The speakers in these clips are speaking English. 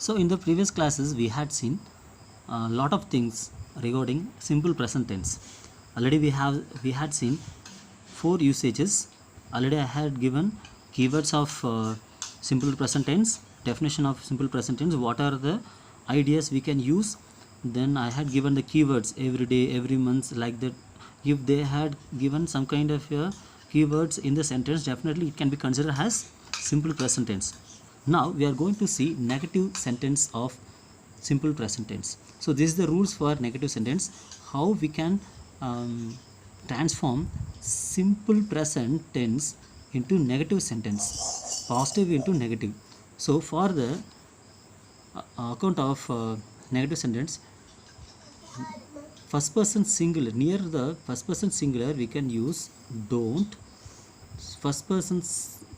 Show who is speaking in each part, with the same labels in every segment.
Speaker 1: So in the previous classes we had seen a lot of things regarding simple present tense. Already we had seen 4 usages. Already I had given keywords of simple present tense, definition of simple present tense, what are the ideas we can use. Then I had given the keywords every day, every month, like that. If they had given some kind of keywords in the sentence, definitely it can be considered as simple present tense. Now we are going to see negative sentence of simple present tense. So this is the rules for negative sentence, how we can transform simple present tense into negative sentence, positive into negative. So for the account of negative sentence, first person singular, near the first person singular we can use don't. First person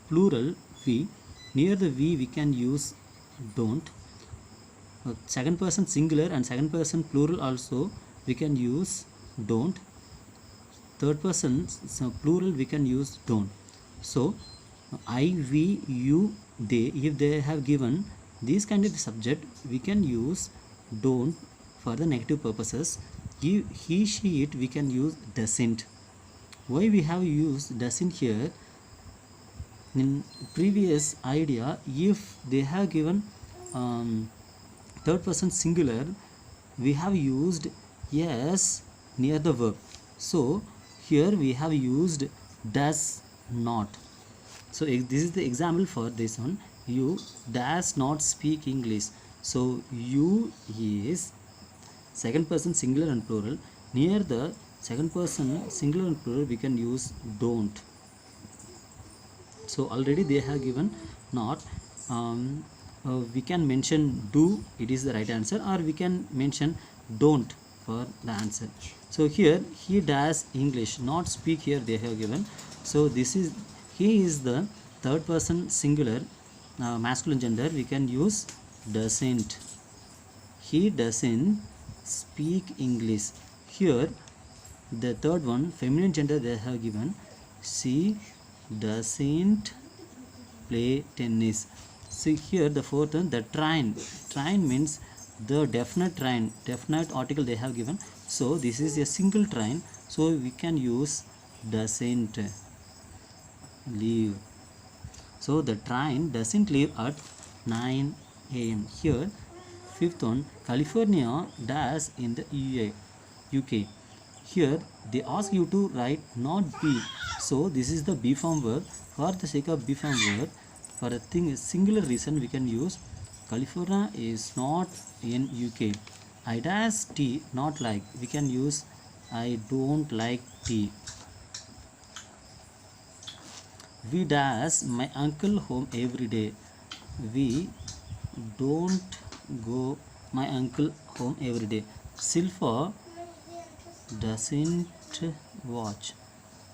Speaker 1: plural we, near the we can use don't. Second person singular and second person plural also we can use don't. Third person plural we can use don't. So I, we, you, they, if they have given these kind of subject, we can use don't for the negative purposes. He, she, it, we can use doesn't. Why we have used doesn't here? In previous idea, if they have given third person singular, we have used yes near the verb. So here we have used does not. So this is the example for this one. You does not speak English. So you is second person singular and plural. Near the second person singular and plural we can use don't. So already they have given not. We can mention do, it is the right answer, or we can mention don't for the answer. So here he does English, not speak here they have given. So this is, he is the third person singular, masculine gender, we can use doesn't. He doesn't speak English. Here the third one, feminine gender, they have given she doesn't play tennis. See here the fourth one, the train. Train means the definite train, definite article they have given. So this is a single train, so we can use doesn't leave. So the train doesn't leave at 9 a.m. Here fifth one, California does in the UK. Here they ask you to write not be. So this is the be form verb. For the sake of be form verb, for a thing singular reason we can use California is not in UK. I dash tea not like, we can use I don't like tea. We dash my uncle home every day. We don't go my uncle home every day. Silpa doesn't watch.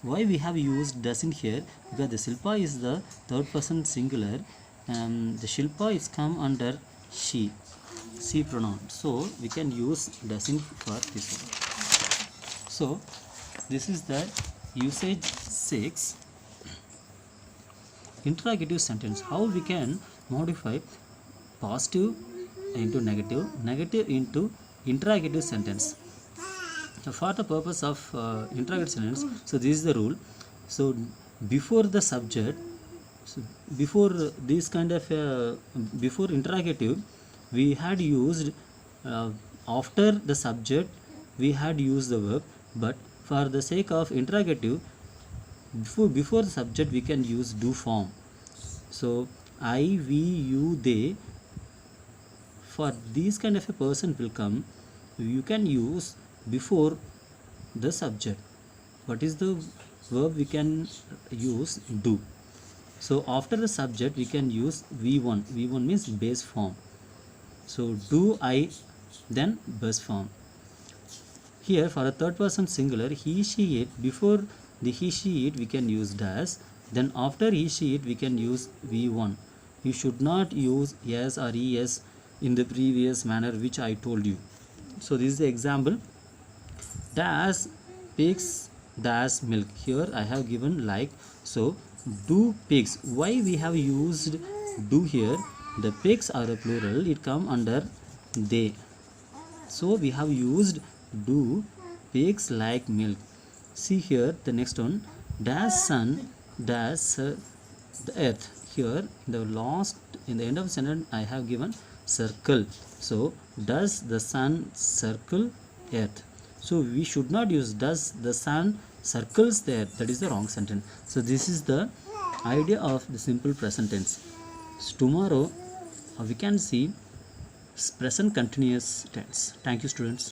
Speaker 1: Why we have used doesn't here? Because the Silpa is the third person singular, and the Shilpa is come under she pronoun. So we can use doesn't for this one. So this is the usage 6. Interrogative sentence. How we can modify positive into negative, negative into interrogative sentence. So for the purpose of interrogative sentence, so this is the rule. So before the subject, so before this kind of before interrogative, we had used after the subject we had used the verb, but for the sake of interrogative, before the subject we can use do form. So I, we, you, they. For this kind of a person will come, you can use before the subject. What is the verb we can use? Do. So after the subject we can use V1. V1 means base form. So do I, then base form. Here for a third person singular, he, she, it, before the he, she, it we can use does, then after he, she, it we can use V1. You should not use yes or es in the previous manner which I told you. So this is the example. Dash pigs dash milk. Here I have given like. So do pigs. Why we have used do here? the pigs are a plural, it come under they. So we have used do. Pigs like milk. See here the next one. Dash sun dash the earth. Here in the end of the sentence I have given circle. So does the sun circle earth? So we should not use does the sun circles the earth. That is the wrong sentence. So this is the idea of the simple present tense. So tomorrow we can see present continuous tense. Thank you, students.